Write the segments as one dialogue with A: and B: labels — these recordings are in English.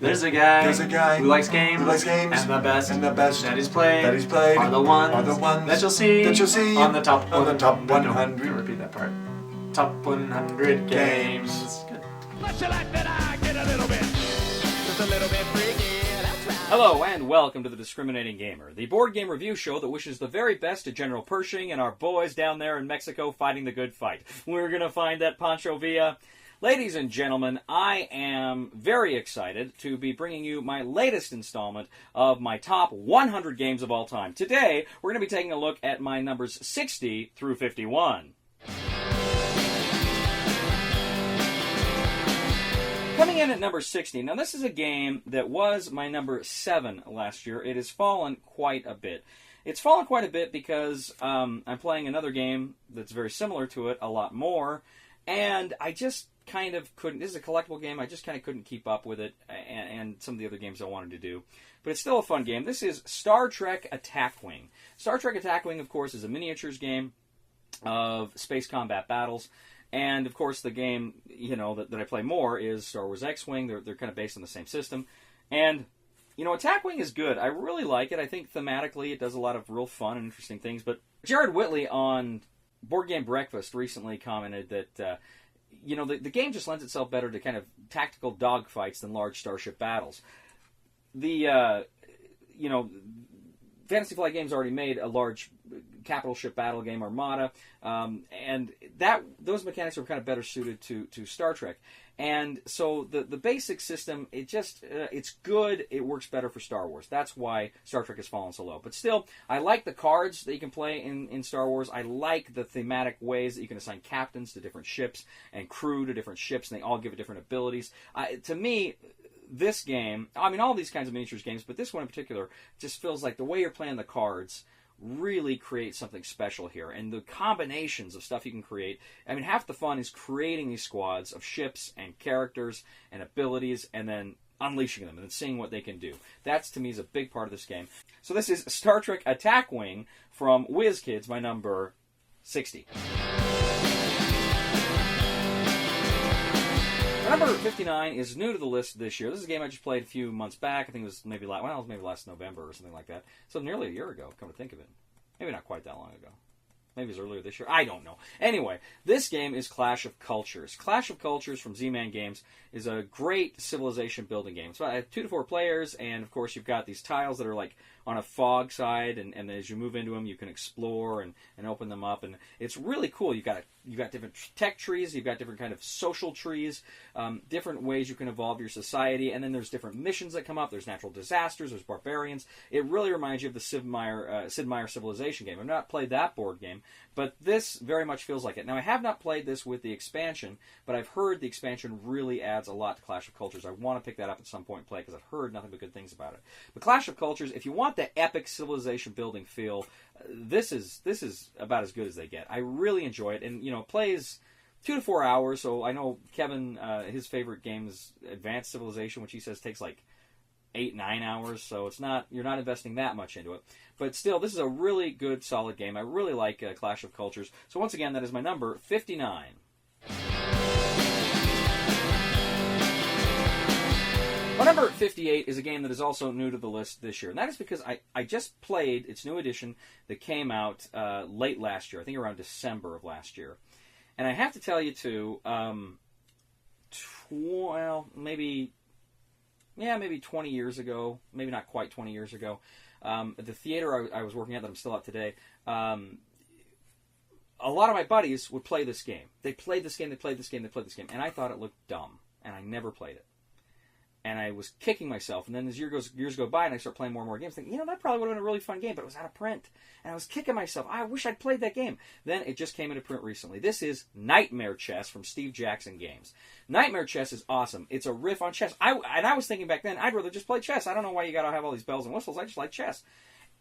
A: There's a guy who likes games, and the best that he's played are the ones that you'll see on the top 100. Repeat that part. Top 100 games. Good.
B: Much you like that I get a little bit, just a little bit freaky. That's right.
C: Hello and welcome to The Discriminating Gamer, the board game review show that wishes the very best to General Pershing and our boys down there in Mexico fighting the good fight. We're going to find that Pancho Villa. Ladies and gentlemen, I am very excited to be bringing you my latest installment of my top 100 games of all time. Today, we're going to be taking a look at my numbers 60 through 51. Coming in at number 60, now this is a game that was my number 7 last year. It has fallen quite a bit. It's fallen quite a bit because I'm playing another game that's very similar to it a lot more, and I just kind of couldn't. This is a collectible game. I just kind of couldn't keep up with it and some of the other games I wanted to do. But it's still a fun game. This is Star Trek Attack Wing. Star Trek Attack Wing, of course, is a miniatures game of space combat battles. And, of course, the game, that I play more is Star Wars X-Wing. They're kind of based on the same system. And, Attack Wing is good. I really like it. I think thematically it does a lot of real fun and interesting things. But Jared Whitley on Board Game Breakfast recently commented that the game just lends itself better to kind of tactical dogfights than large starship battles. The, Fantasy Flight Games already made a large capital ship battle game, Armada, and those mechanics were kind of better suited to Star Trek. And so the basic system, it's good, it works better for Star Wars. That's why Star Trek has fallen so low. But still, I like the cards that you can play in Star Wars. I like the thematic ways that you can assign captains to different ships and crew to different ships, and they all give different abilities. To me, this game, all these kinds of miniatures games, but this one in particular just feels like the way you're playing the cards really creates something special here. And the combinations of stuff you can create, half the fun is creating these squads of ships and characters and abilities and then unleashing them and then seeing what they can do. That's, to me, is a big part of this game. So this is Star Trek Attack Wing from WizKids, my number 60. Number 59 is new to the list this year. This is a game I just played a few months back. I think it was maybe last November or something like that. So nearly a year ago, come to think of it. Maybe not quite that long ago. Maybe it was earlier this year. I don't know. Anyway, this game is Clash of Cultures. Clash of Cultures from Z-Man Games is a great civilization building game. So I have 2 to 4 players, and of course you've got these tiles that are like on a fog side, and as you move into them, you can explore and open them up, and it's really cool. You've got different tech trees, you've got different kind of social trees, different ways you can evolve your society, and then there's different missions that come up. There's natural disasters, there's barbarians. It really reminds you of the Sid Meier Civilization game. I've not played that board game, but this very much feels like it. Now, I have not played this with the expansion, but I've heard the expansion really adds a lot to Clash of Cultures. I want to pick that up at some point and play because I've heard nothing but good things about it. But Clash of Cultures, if you want the epic civilization building feel, this is about as good as they get. I really enjoy it, and it plays 2 to 4 hours. So I know Kevin, his favorite game is Advanced Civilization, which he says takes like 8-9 hours. So you're not investing that much into it. But still, this is a really good, solid game. I really like Clash of Cultures. So once again, that is my number 59. My number 58 is a game that is also new to the list this year. And that is because I just played its new edition that came out late last year. I think around December of last year. And I have to tell you, too, maybe 20 years ago, maybe not quite 20 years ago, at the theater I was working at that I'm still at today, a lot of my buddies would play this game. They played this game, and I thought it looked dumb, and I never played it. And I was kicking myself, and then as years go by, and I start playing more and more games, thinking, that probably would have been a really fun game, but it was out of print. And I was kicking myself. I wish I'd played that game. Then it just came into print recently. This is Nightmare Chess from Steve Jackson Games. Nightmare Chess is awesome. It's a riff on chess. I was thinking back then, I'd rather just play chess. I don't know why you got to have all these bells and whistles. I just like chess.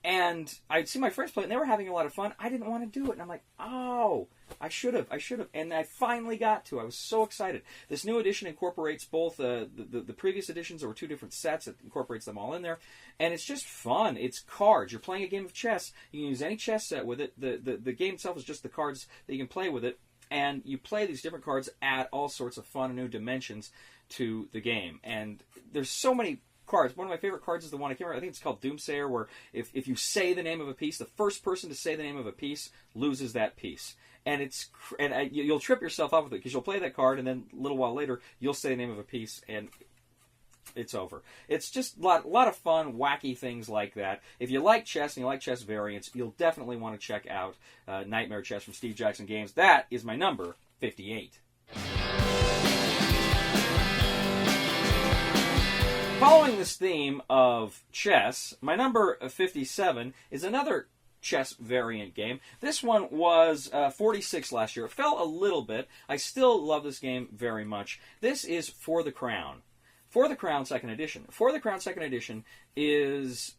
C: And I'd see my friends play it, and they were having a lot of fun. I didn't want to do it, and I'm like, oh, I should have. And I finally got to. I was so excited. This new edition incorporates both the previous editions. There were 2 different sets. It incorporates them all in there, and it's just fun. It's cards. You're playing a game of chess. You can use any chess set with it. The game itself is just the cards that you can play with it. And you play these different cards, add all sorts of fun and new dimensions to the game. And there's so many cards. One of my favorite cards is the one I can't remember. I think it's called Doomsayer, where if you say the name of a piece, the first person to say the name of a piece loses that piece. And you'll trip yourself up with it because you'll play that card, and then a little while later you'll say the name of a piece, and it's over. It's just a lot of fun, wacky things like that. If you like chess and you like chess variants, you'll definitely want to check out Nightmare Chess from Steve Jackson Games. That is my number 58. Following this theme of chess, my number 57 is another chess variant game. This one was 46 last year. It fell a little bit. I still love this game very much. This is For the Crown. For the Crown 2nd Edition. For the Crown 2nd Edition is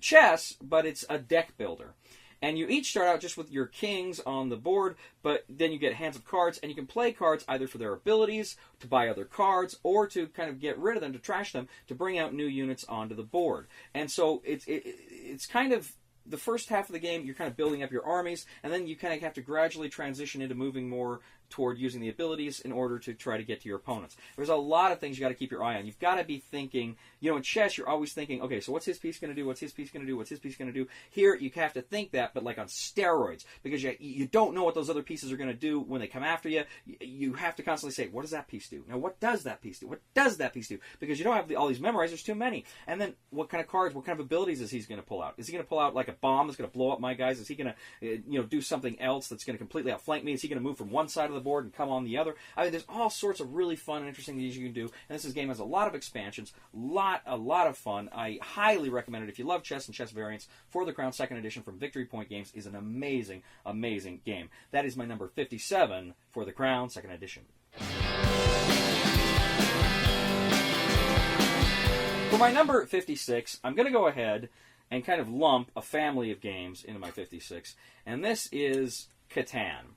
C: chess, but it's a deck builder. And you each start out just with your kings on the board, but then you get hands of cards, and you can play cards either for their abilities, to buy other cards, or to kind of get rid of them, to trash them, to bring out new units onto the board. And so it's kind of the first half of the game, you're kind of building up your armies, and then you kind of have to gradually transition into moving more toward using the abilities in order to try to get to your opponents. There's a lot of things you got to keep your eye on. You've got to be thinking, in chess, you're always thinking, okay, so what's his piece going to do? What's his piece going to do? What's his piece going to do? Here, you have to think that, but like on steroids, because you don't know what those other pieces are going to do when they come after you. You have to constantly say, what does that piece do? Now, what does that piece do? What does that piece do? Because you don't have all these memorized. There's too many. And then, what kind of cards, what kind of abilities is he going to pull out? Is he going to pull out like a bomb that's going to blow up my guys? Is he going to, do something else that's going to completely outflank me? Is he going to move from one side of the board and come on the other? I mean, there's all sorts of really fun and interesting things you can do. And this game has a lot of expansions, a lot of fun. I highly recommend it if you love chess and chess variants. For the Crown 2nd Edition from Victory Point Games is an amazing, amazing game. That is my number 57 for the Crown 2nd Edition. For my number 56, I'm going to go ahead and kind of lump a family of games into my 56. And this is Catan.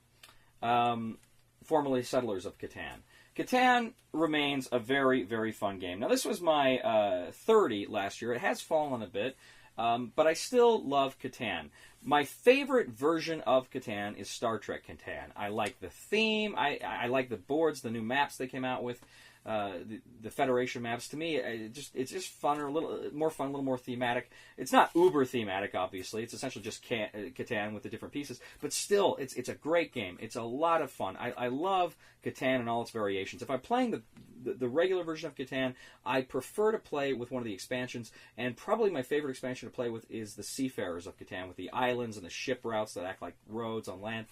C: Formerly Settlers of Catan. Catan remains a very, very fun game. Now, this was my 30 last year. It has fallen a bit, but I still love Catan. My favorite version of Catan is Star Trek Catan. I like the theme. I like the boards, the new maps they came out with. The Federation maps, to me, it's just fun, or a little more fun, a little more thematic. It's not uber thematic, obviously. It's essentially just Catan with the different pieces, but still, it's a great game. It's a lot of fun. I love Catan and all its variations. If I'm playing the regular version of Catan, I prefer to play with one of the expansions, and probably my favorite expansion to play with is the Seafarers of Catan, with the islands and the ship routes that act like roads on land.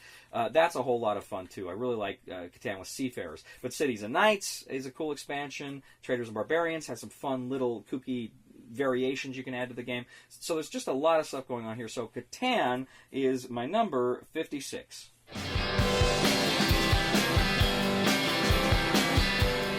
C: That's a whole lot of fun, too. I really like Catan with Seafarers. But Cities and Knights is a cool expansion. Traders and Barbarians has some fun little kooky variations you can add to the game. So there's just a lot of stuff going on here. So Catan is my number 56.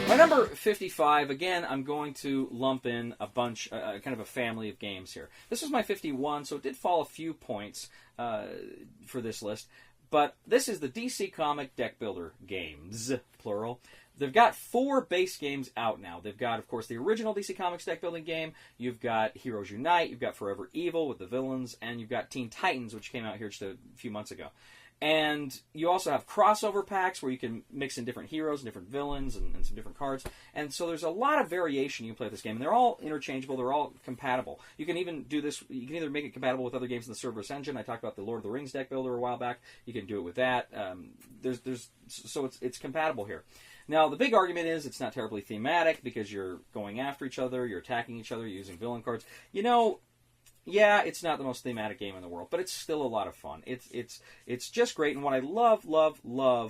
C: My number 55, again, I'm going to lump in a bunch, kind of a family of games here. This was my 51, so it did fall a few points for this list. But this is the DC Comic Deck Builder games, plural. They've got 4 base games out now. They've got, of course, the original DC Comics deck building game. You've got Heroes Unite. You've got Forever Evil with the villains. And you've got Teen Titans, which came out here just a few months ago. And you also have crossover packs where you can mix in different heroes and different villains and some different cards. And so there's a lot of variation you can play with this game. And they're all interchangeable. They're all compatible. You can even do this. You can either make it compatible with other games in the Cerberus engine. I talked about the Lord of the Rings deck builder a while back. You can do it with that. So it's compatible here. Now, the big argument is it's not terribly thematic because you're going after each other, you're attacking each other, you're using villain cards. Yeah, it's not the most thematic game in the world, but it's still a lot of fun. It's just great, and what I love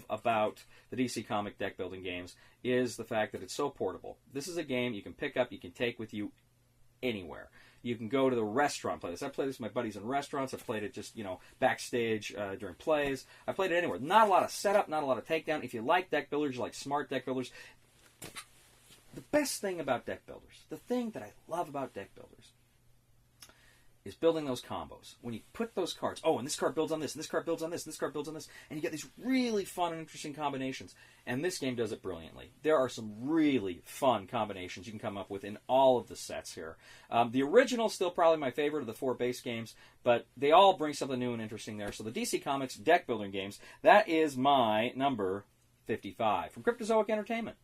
C: about the DC Comic deck building games is the fact that it's so portable. This is a game you can pick up, you can take with you anywhere. You can go to the restaurant, play this. I played this with my buddies in restaurants. I've played it just, backstage during plays. I played it anywhere. Not a lot of setup, not a lot of takedown. If you like deck builders, you like smart deck builders. The best thing about deck builders, the thing that I love about deck builders, is building those combos. When you put those cards, and this card builds on this, and this card builds on this, and this card builds on this, and you get these really fun and interesting combinations. And this game does it brilliantly. There are some really fun combinations you can come up with in all of the sets here. The original is still probably my favorite of the 4 base games, but they all bring something new and interesting there. So the DC Comics deck building games, that is my number 55 from Cryptozoic Entertainment.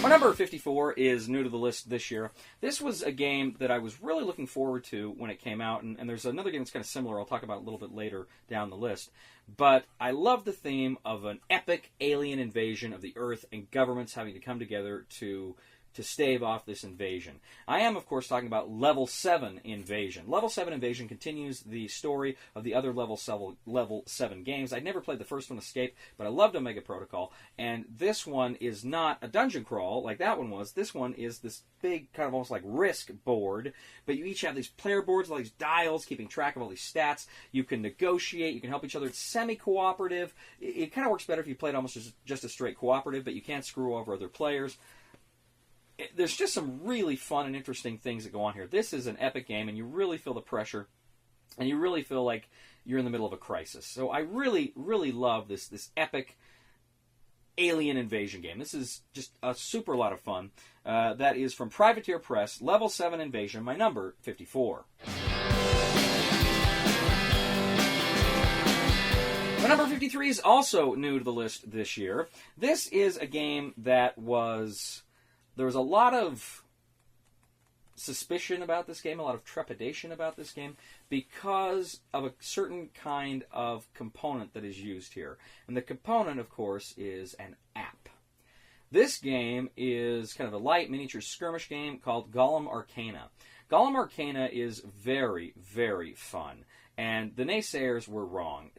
C: My number 54 is new to the list this year. This was a game that I was really looking forward to when it came out, and there's another game that's kind of similar I'll talk about a little bit later down the list. But I love the theme of an epic alien invasion of the Earth and governments having to come together to stave off this invasion. I am, of course, talking about Level 7 Invasion. Level 7 Invasion continues the story of the other Level 7 games. I'd never played the first one, Escape, but I loved Omega Protocol, and this one is not a dungeon crawl like that one was. This one is this big, kind of almost like Risk board, but you each have these player boards with all these dials, keeping track of all these stats. You can negotiate, you can help each other. It's semi-cooperative. It kind of works better if you play it almost just a straight cooperative, but you can't screw over other players. There's just some really fun and interesting things that go on here. This is an epic game, and you really feel the pressure, and you really feel like you're in the middle of a crisis. So I really, really love this epic alien invasion game. This is just a super lot of fun. That is from Privateer Press, Level 7 Invasion, my number 54. My number 53 is also new to the list this year. This is a game that there was a lot of suspicion about this game, a lot of trepidation about this game, because of a certain kind of component that is used here. And the component, of course, is an app. This game is kind of a light miniature skirmish game called Golem Arcana. Golem Arcana is very, very fun. And the naysayers were wrong.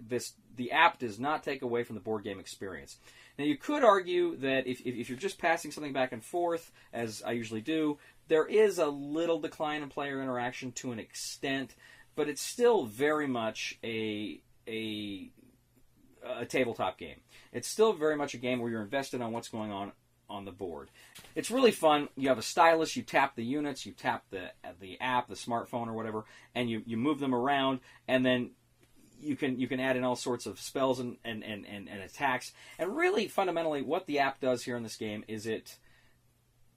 C: The app does not take away from the board game experience. Now, you could argue that if you're just passing something back and forth, as I usually do, there is a little decline in player interaction to an extent, but it's still very much a tabletop game. It's still very much a game where you're invested on what's going on the board. It's really fun. You have a stylus, you tap the units, you tap the app, the smartphone or whatever, and you move them around, and then you can add in all sorts of spells and attacks. And really, fundamentally, what the app does here in this game is it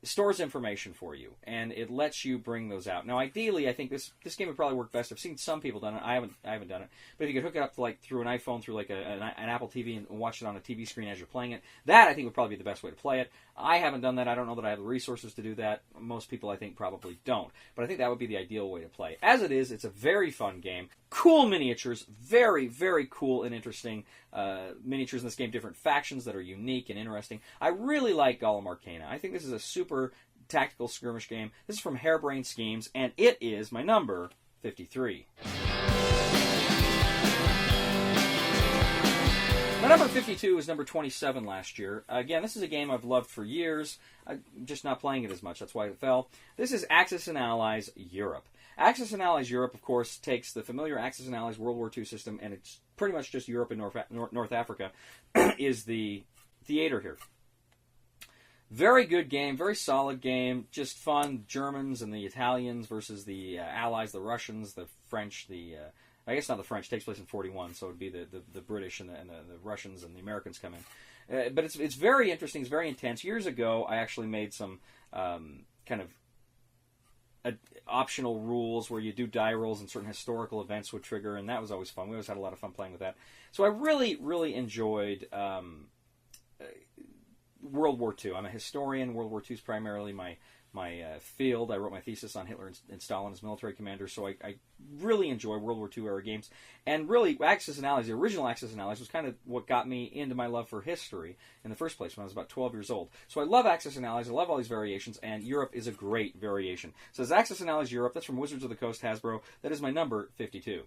C: stores information for you, and it lets you bring those out. Now, ideally, I think this game would probably work best. I've seen some people done it. I haven't done it. But if you could hook it up through an iPhone, through like an Apple TV, and watch it on a TV screen as you're playing it, that I think would probably be the best way to play it. I haven't done that. I don't know that I have the resources to do that. Most people, I think, probably don't. But I think that would be the ideal way to play. As it is, it's a very fun game. Cool miniatures. Very, very cool and interesting miniatures in this game. Different factions that are unique and interesting. I really like Golem Arcana. I think this is a super tactical skirmish game. This is from Harebrained Schemes, and it is my number 53. My number 52 is number 27 last year. Again, this is a game I've loved for years. I'm just not playing it as much. That's why it fell. This is Axis and Allies Europe. Axis and Allies Europe, of course, takes the familiar Axis and Allies World War II system, and it's pretty much just Europe and North Africa is the theater here. Very good game, very solid game, just fun. Germans and the Italians versus the Allies, the Russians, the French, I guess not the French, it takes place in 41, so it would be the British and the Russians and the Americans come in. But it's very interesting, it's very intense. Years ago, I actually made some kind of optional rules where you do die rolls and certain historical events would trigger, and that was always fun. We always had a lot of fun playing with that. So I really, really enjoyed World War II. I'm a historian. World War II is primarily my field. I wrote my thesis on Hitler and Stalin as military commanders, so I really enjoy World War II era games. And really, Axis and Allies, the original Axis and Allies, was kind of what got me into my love for history in the first place when I was about 12 years old. So I love Axis and Allies. I love all these variations, and Europe is a great variation. So it's Axis and Allies Europe. That's from Wizards of the Coast, Hasbro. That is my number 52.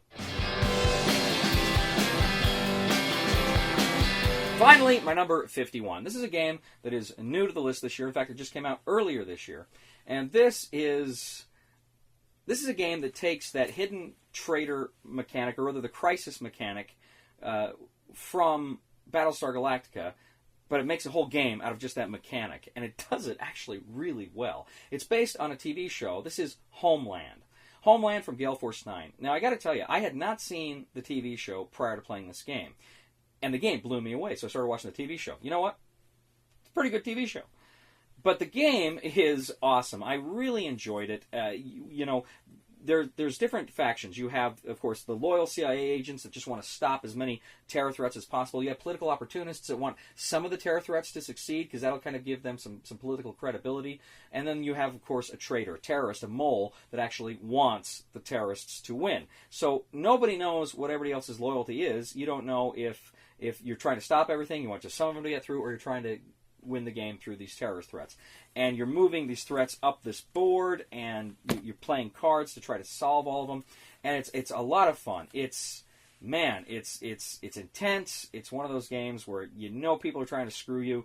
C: Finally, my number 51. This is a game that is new to the list this year. In fact, it just came out earlier this year. And this is a game that takes that hidden traitor mechanic, or rather the crisis mechanic, from Battlestar Galactica, but it makes a whole game out of just that mechanic, and it does it actually really well. It's based on a TV show. This is Homeland. Homeland from Gale Force 9. Now, I got to tell you, I had not seen the TV show prior to playing this game, and the game blew me away, so I started watching the TV show. You know what? It's a pretty good TV show. But the game is awesome. I really enjoyed it. There's different factions. You have, of course, the loyal CIA agents that just want to stop as many terror threats as possible. You have political opportunists that want some of the terror threats to succeed because that'll kind of give them some political credibility. And then you have, of course, a traitor, a terrorist, a mole that actually wants the terrorists to win. So nobody knows what everybody else's loyalty is. You don't know if you're trying to stop everything, you want just some of them to get through, or you're trying to win the game through these terrorist threats. And you're moving these threats up this board, and you're playing cards to try to solve all of them. And it's a lot of fun. It's intense. It's one of those games where you know people are trying to screw you,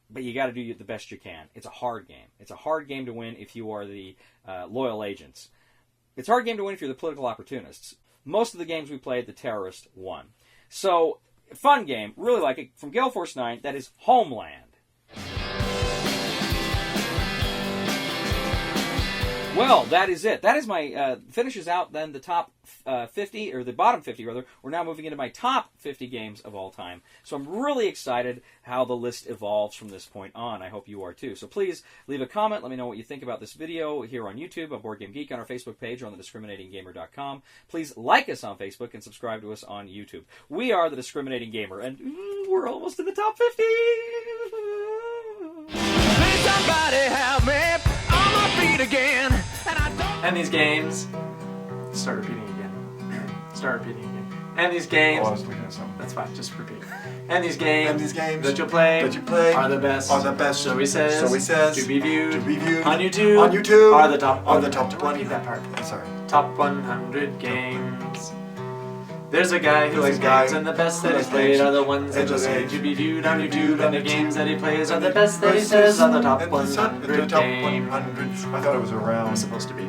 C: but you got to do the best you can. It's a hard game. It's a hard game to win if you are the loyal agents. It's a hard game to win if you're the political opportunists. Most of the games we played, the terrorist won. So, fun game. Really like it. From Gale Force 9, that is Homeland. Well, that is it. That is my finishes out then the top 50, or the bottom 50 rather. We're now moving into my top 50 games of all time. So I'm really excited how the list evolves from this point on. I hope you are too. So please leave a comment. Let me know what you think about this video here on YouTube, on Board Game Geek, on our Facebook page, or on thediscriminatinggamer.com. Please like us on Facebook and subscribe to us on YouTube. We are The Discriminating Gamer, and we're almost in the top 50.
B: Please somebody help me on my feet again.
A: And these games... Start repeating again. Start repeating again. And these games...
D: Oh, I was looking at something.
A: That's fine, just repeat. And these games,
D: that
A: you'll play
D: are
A: the best.
D: So he says
A: to be viewed
D: on
A: YouTube,
D: YouTube
A: are the top
D: 20.
A: Repeat that part.
D: Sorry.
A: Top 100 games. There's a guy who likes games, and the best that he's played are the ones that just say to be viewed on YouTube, and the games that he plays are the best that he says are the top 100 games.
D: I thought it was around.
A: It's supposed to be.